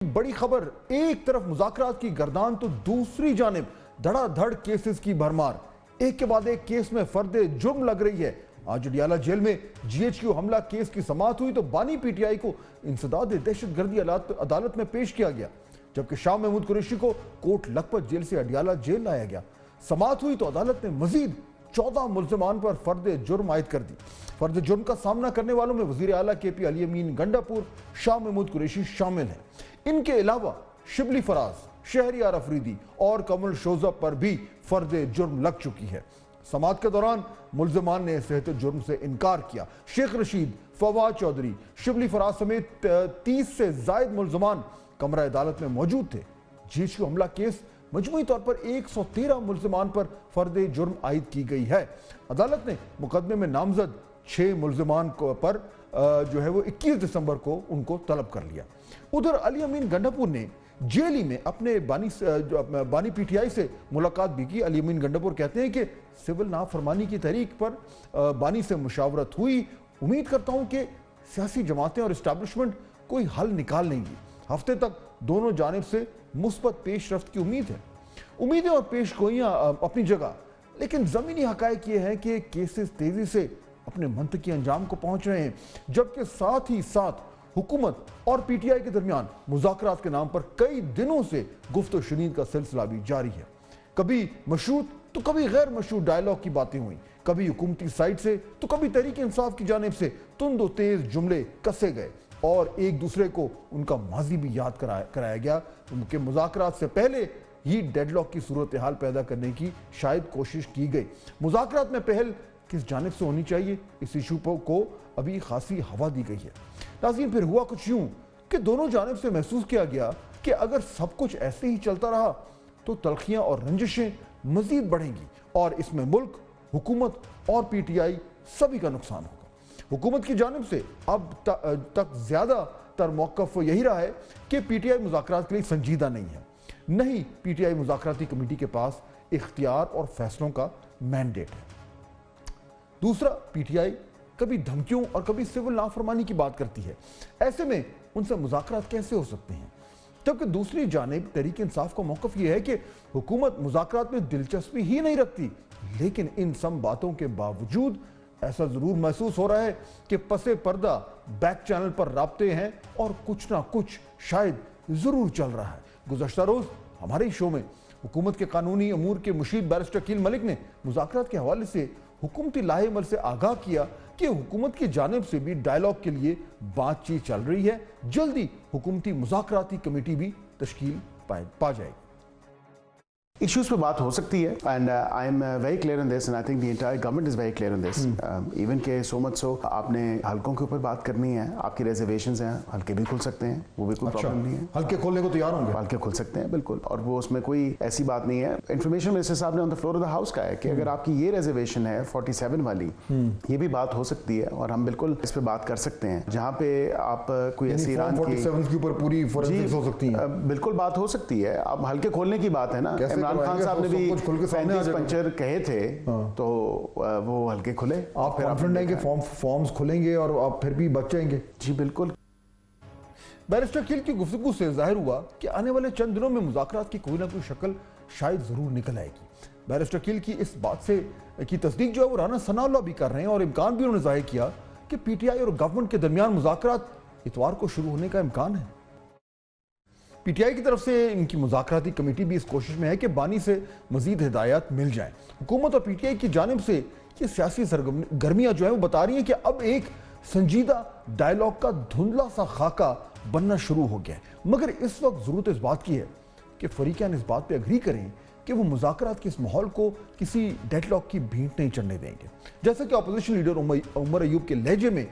بڑی خبر، ایک طرف مذاکرات کی گردان تو دوسری جانب دھڑا دھڑ کیسز کی بھرمار، ایک کے بعد ایک کیس میں فرد جرم لگ رہی ہے۔ آج اڈیالہ جیل میں جی ایچ کیو حملہ کیس کی سماعت ہوئی تو بانی پی ٹی آئی کو انسداد دہشت گردی عدالت میں پیش کیا گیا، جبکہ شاہ محمود قریشی کو کوٹ لکھپت جیل سے اڈیالہ جیل لایا گیا۔ سماعت ہوئی تو عدالت نے مزید 14 ملزمان پر فرد جرم عائد کر دی۔ فرد جرم کا سامنا کرنے والوں میں وزیر اعلیٰ کے پی علی امین گنڈاپور، شاہ محمود قریشی شامل ہیں۔ ان کے علاوہ شبلی فراز، شہریار افریدی اور کمل شوزب پر بھی فرد جرم لگ چکی ہے۔ سماعت کے دوران ملزمان نے صحت جرم سے انکار کیا۔ شیخ رشید، فواد چودھری، شبلی فراز سمیت 30 سے زائد ملزمان کمرہ عدالت میں موجود تھے۔ جی ایچ کیو حملہ کیس مجموعی طور پر 113 ملزمان پر فرد جرم عائد کی گئی ہے۔ عدالت نے مقدمے میں نامزد 6 ملزمان پر جو ہے وہ 21 دسمبر کو ان کو طلب کر لیا۔ ادھر علی امین گنڈاپور نے جیل ہی میں اپنے بانی پی ٹی آئی سے ملاقات بھی کی۔ علی امین گنڈاپور کہتے ہیں کہ سول نافرمانی کی تحریک پر بانی سے مشاورت ہوئی۔ امید کرتا ہوں کہ سیاسی جماعتیں اور اسٹیبلشمنٹ کوئی حل نکال لیں گی۔ ہفتے تک دونوں جانب سے مثبت پیش رفت کی امید ہے۔ امیدیں اور پیش گوئیاں اپنی جگہ، لیکن زمینی حقائق یہ ہے کہ کیسز تیزی سے اپنے منطقی انجام کو پہنچ رہے ہیں، جبکہ ساتھ ہی ساتھ حکومت اور پی ٹی آئی کے درمیان مذاکرات کے نام پر کئی دنوں سے گفت و شنید کا سلسلہ بھی جاری ہے۔ کبھی مشروط تو کبھی غیر مشروط ڈائیلاگ کی باتیں ہوئیں، کبھی حکومتی سائٹ سے تو کبھی تحریک انصاف کی جانب سے تند و تیز جملے کسے گئے اور ایک دوسرے کو ان کا ماضی بھی یاد کرایا گیا کہ مذاکرات سے پہلے ہی ڈیڈ لاک کی صورتحال پیدا کرنے کی شاید کوشش کی گئی۔ مذاکرات میں پہل کس جانب سے ہونی چاہیے، اس ایشو کو ابھی خاصی ہوا دی گئی ہے۔ ناظرین، پھر ہوا کچھ یوں کہ دونوں جانب سے محسوس کیا گیا کہ اگر سب کچھ ایسے ہی چلتا رہا تو تلخیاں اور رنجشیں مزید بڑھیں گی اور اس میں ملک، حکومت اور پی ٹی آئی سبھی کا نقصان ہوگا۔ حکومت کی جانب سے اب تک زیادہ تر موقف یہی رہا ہے کہ پی ٹی آئی مذاکرات کے لیے سنجیدہ نہیں ہے، نہیں پی ٹی آئی مذاکراتی کمیٹی کے پاس اختیار اور فیصلوں کا مینڈیٹ ہے۔ دوسرا، پی ٹی آئی کبھی دھمکیوں اور کبھی سول نافرمانی کی بات کرتی ہے، ایسے میں ان سے مذاکرات کیسے ہو سکتے ہیں؟ جبکہ دوسری جانب تحریک انصاف کا موقف یہ ہے کہ حکومت مذاکرات میں دلچسپی ہی نہیں رکھتی، لیکن ان سب باتوں کے باوجود ایسا ضرور محسوس ہو رہا ہے کہ پس پردہ بیک چینل پر رابطے ہیں اور کچھ نہ کچھ شاید ضرور چل رہا ہے۔ گزشتہ روز ہمارے شو میں حکومت کے قانونی امور کے مشیر بیرسٹر اکیل ملک نے مذاکرات کے حوالے سے حکومتی لائحہ عمل سے آگاہ کیا کہ حکومت کی جانب سے بھی ڈائیلاگ کے لیے بات چیت چل رہی ہے، جلدی حکومتی مذاکراتی کمیٹی بھی تشکیل پا جائے گی۔ ایشوز پہ بات ہو سکتی ہے and I am very clear on this and I think the entire government is very clear on this even کہ سو مچ سو آپ نے حلقوں کے اوپر بات کرنی ہے، آپ کی ریزرویشنز ہیں، حلقے بھی کھل سکتے ہیں، وہ بھی کوئی پرابلم نہیں ہے۔ حلقے کھولنے کو تیار ہوں گے؟ حلقے کھل سکتے ہیں بالکل، اور وہ اس میں کوئی ایسی بات نہیں ہے۔ انفارمیشن منسٹر صاحب نے on the floor of the house کہا ہے کہ اگر آپ کی یہ ریزرویشن ہے 47 والی، یہ بھی بات ہو سکتی ہے اور ہم بالکل اس پہ بات کر سکتے ہیں، جہاں پہ آپ کوئی ایسی ایران کی 47 کے اوپر پوری فورنسکس ہو سکتی ہے، بالکل بات ہو سکتی ہے۔ اب حلقے کھولنے کی بات ہے نا، عمران خان صاحب نے بھی 35 پنچر کہے تھے تو وہ ہلکے کھلے۔ آپ کانفیڈنٹ ہیں کہ فارمز کھلیں گے اور آپ پھر بھی بچ جائیں گے؟ جی بالکل۔ بیرسٹر اکیل کی گفتگو سے ظاہر ہوا کہ آنے والے چند دنوں میں مذاکرات کی کوئی نہ کوئی شکل شاید ضرور نکل آئے گی۔ بیرسٹر اکیل کی اس بات کی تصدیق جو ہے وہ رانا ثناء اللہ بھی کر رہے ہیں اور امکان بھی انہوں نے ظاہر کیا کہ پی ٹی آئی اور گورنمنٹ کے درمیان مذاکرات اتوار کو شروع ہونے کا امکان ہے۔ پی ٹی آئی کی طرف سے ان کی مذاکراتی کمیٹی بھی اس کوشش میں ہے کہ بانی سے مزید ہدایات مل جائیں۔ حکومت اور پی ٹی آئی کی جانب سے یہ سیاسی سرگرمیاں جو ہیں وہ بتا رہی ہیں کہ اب ایک سنجیدہ ڈائیلاگ کا دھندلا سا خاکہ بننا شروع ہو گیا ہے، مگر اس وقت ضرورت اس بات کی ہے کہ فریقین اس بات پہ اگری کریں کہ وہ مذاکرات کے اس ماحول کو کسی ڈیڈ لاک کی بھینٹ نہیں چڑھنے دیں گے۔ جیسا کہ اپوزیشن لیڈر عمر ایوب کے لہجے میں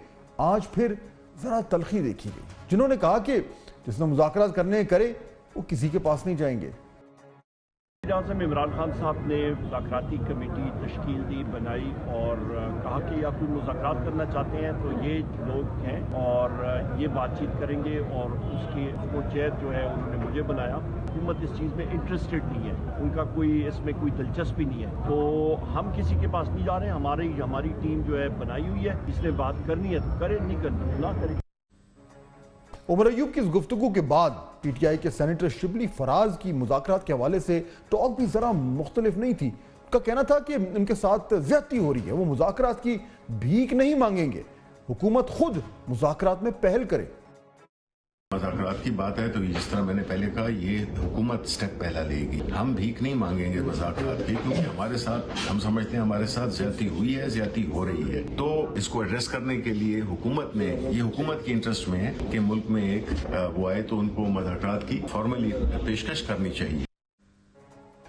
آج پھر ذرا تلخی دیکھی گئی، جنہوں نے کہا کہ جس نے مذاکرات کرنے کرے وہ کسی کے پاس نہیں جائیں گے۔ اعظم عمران خان صاحب نے مذاکراتی کمیٹی تشکیل دی، بنائی اور کہا کہ آپ کوئی مذاکرات کرنا چاہتے ہیں تو یہ لوگ ہیں اور یہ بات چیت کریں گے، اور اس کی وہ چیئر جو ہے انہوں نے مجھے بنایا۔ حکومت اس چیز میں انٹرسٹڈ نہیں ہے، ان کا کوئی اس میں کوئی دلچسپی نہیں ہے، تو ہم کسی کے پاس نہیں جا رہے ہیں۔ ہماری ٹیم جو ہے بنائی ہوئی ہے، اس نے بات کرنی ہے تو کرے، نہیں کرنی نہ کرے۔ عمر ایوب کی اس گفتگو کے بعد پی ٹی آئی کے سینیٹر شبلی فراز کی مذاکرات کے حوالے سے ٹاک بھی ذرا مختلف نہیں تھی. ان کا کہنا تھا کہ ان کے ساتھ زیادتی ہو رہی ہے, وہ مذاکرات کی بھیک نہیں مانگیں گے, حکومت خود مذاکرات میں پہل کرے. مذاکرات کی بات ہے تو جس طرح میں نے پہلے کہا, یہ حکومت سٹیپ پہلا لے گی. ہم بھیک نہیں مانگیں گے مذاکرات کی, کیونکہ ہمارے ساتھ, ہم سمجھتے ہیں ہمارے ساتھ زیادتی ہوئی ہے, زیادتی ہو رہی ہے. تو اس کو ایڈریس کرنے کے لیے حکومت نے, یہ حکومت کی انٹرسٹ میں ہے کہ ملک میں ایک وہ آئے تو ان کو مذاکرات کی فارملی پیشکش کرنی چاہیے.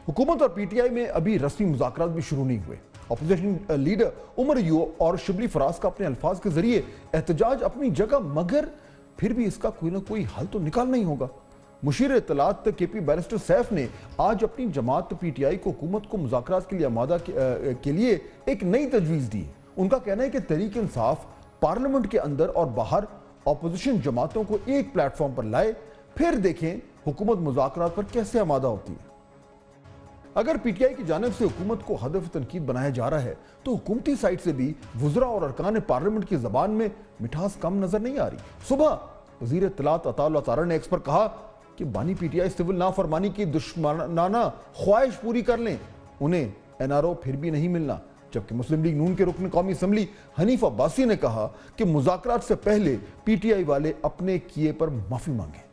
حکومت اور پی ٹی آئی میں ابھی رسمی مذاکرات بھی شروع نہیں ہوئے. اپوزیشن لیڈر عمر ایوب اور شبلی فراز کا اپنے الفاظ کے ذریعے احتجاج اپنی جگہ, مگر پھر بھی اس کا کوئی نہ کوئی حل تو نکالنا ہی ہوگا. مشیر اطلاعات کے پی بیرسٹر سیف نے آج اپنی جماعت پی ٹی آئی کو حکومت کو مذاکرات کے لیے آمادہ کے لیے ایک نئی تجویز دی. ان کا کہنا ہے کہ تحریک انصاف پارلیمنٹ کے اندر اور باہر اپوزیشن جماعتوں کو ایک پلیٹ فارم پر لائے, پھر دیکھیں حکومت مذاکرات پر کیسے آمادہ ہوتی ہے. اگر پی ٹی آئی کی جانب سے حکومت کو ہدف تنقید بنایا جا رہا ہے تو حکومتی سائٹ سے بھی وزراء اور ارکان پارلیمنٹ کی زبان میں مٹھاس کم نظر نہیں آ رہی. صبح وزیر اطلاعات عطا اللہ طاہر نے ایکس پر کہا کہ بانی پی ٹی آئی سول نافرمانی کی دشمنانہ خواہش پوری کر لیں, انہیں این آر او پھر بھی نہیں ملنا. جبکہ مسلم لیگ نون کے رکن قومی اسمبلی حنیف عباسی نے کہا کہ مذاکرات سے پہلے پی ٹی آئی والے اپنے کیے پر معافی مانگیں.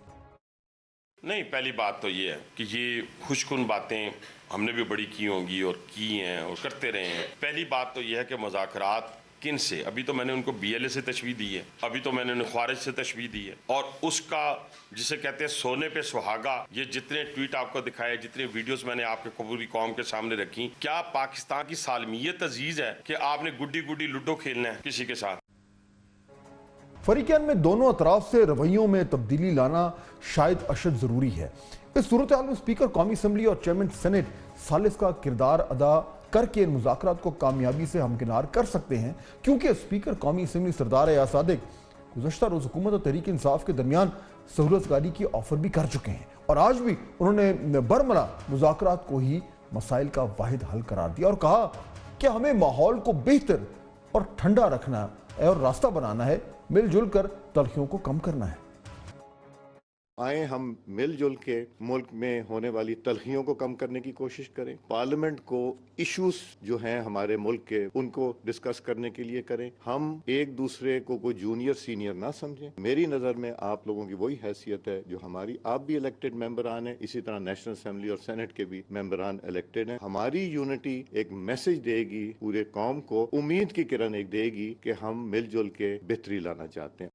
نہیں, پہلی بات تو یہ ہے کہ یہ خوش کن باتیں ہم نے بھی بڑی کی ہوں گی اور کی ہیں اور کرتے رہے ہیں. پہلی بات تو یہ ہے کہ مذاکرات کن سے, ابھی تو میں نے ان کو بی ایل اے سے تشبیہ دی ہے, ابھی تو میں نے انہیں خوارج سے تشبیہ دی ہے, اور اس کا جسے کہتے ہیں سونے پہ سہاگا, یہ جتنے ٹویٹ آپ کو دکھائے, جتنے ویڈیوز میں نے آپ کے پوری قوم کے سامنے رکھی, کیا پاکستان کی سالمیت عزیز ہے کہ آپ نے گڈی گڈی لوڈو کھیلنا ہے کسی کے ساتھ؟ فریقین میں دونوں اطراف سے رویوں میں تبدیلی لانا شاید اشد ضروری ہے. اس صورتحال میں اسپیکر قومی اسمبلی اور چیئرمین سینٹ ثالث کا کردار ادا کر کے ان مذاکرات کو کامیابی سے ہمکنار کر سکتے ہیں, کیونکہ اسپیکر قومی اسمبلی سردار ایاز صادق گزشتہ روز حکومت اور تحریک انصاف کے درمیان سہولت کاری کی آفر بھی کر چکے ہیں, اور آج بھی انہوں نے برملا مذاکرات کو ہی مسائل کا واحد حل قرار دیا اور کہا کہ ہمیں ماحول کو بہتر اور ٹھنڈا رکھنا ہے اور راستہ بنانا ہے, مل جل کر تلخیوں کو کم کرنا ہے. آئیں ہم مل جل کے ملک میں ہونے والی تلخیوں کو کم کرنے کی کوشش کریں. پارلیمنٹ کو ایشوز جو ہیں ہمارے ملک کے ان کو ڈسکس کرنے کے لیے کریں. ہم ایک دوسرے کو کوئی جونیئر سینئر نہ سمجھیں. میری نظر میں آپ لوگوں کی وہی حیثیت ہے جو ہماری, آپ بھی الیکٹڈ ممبران ہیں, اسی طرح نیشنل اسمبلی اور سینٹ کے بھی ممبران الیکٹڈ ہیں. ہماری یونٹی ایک میسج دے گی پورے قوم کو, امید کی کرن ایک دے گی کہ ہم مل جل کے بہتری لانا چاہتے ہیں.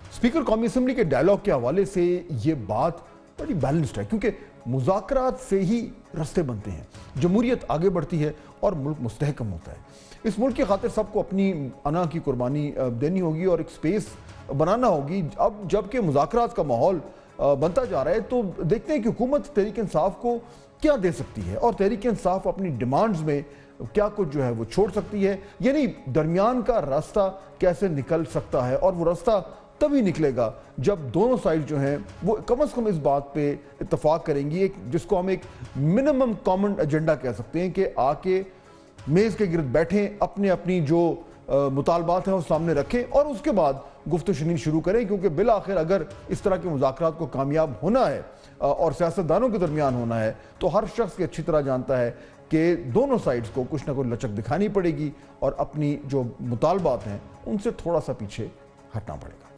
اسپیکر قومی اسمبلی کے ڈائلاگ کے حوالے سے یہ بات بڑی بیلنسڈ ہے, کیونکہ مذاکرات سے ہی رستے بنتے ہیں, جمہوریت آگے بڑھتی ہے اور ملک مستحکم ہوتا ہے. اس ملک کی خاطر سب کو اپنی انا کی قربانی دینی ہوگی اور ایک سپیس بنانا ہوگی. اب جب کہ مذاکرات کا ماحول بنتا جا رہا ہے تو دیکھتے ہیں کہ حکومت تحریک انصاف کو کیا دے سکتی ہے اور تحریک انصاف اپنی ڈیمانڈز میں کیا کچھ جو ہے وہ چھوڑ سکتی ہے, یعنی درمیان کا راستہ کیسے نکل سکتا ہے. اور وہ راستہ تبھی نکلے گا جب دونوں سائڈ جو ہیں وہ کم از کم اس بات پہ اتفاق کریں گی, جس کو ہم ایک منیمم کامن ایجنڈا کہہ سکتے ہیں, کہ آ کے میز کے گرد بیٹھیں, اپنے اپنی جو مطالبات ہیں وہ سامنے رکھیں اور اس کے بعد گفت و شنید شروع کریں. کیونکہ بالآخر اگر اس طرح کے مذاکرات کو کامیاب ہونا ہے اور سیاستدانوں کے درمیان ہونا ہے تو ہر شخص اچھی طرح جانتا ہے کہ دونوں سائڈز کو کچھ نہ کچھ لچک دکھانی پڑے گی اور اپنی جو مطالبات ہیں ان سے تھوڑا سا پیچھے ہٹنا پڑے گا.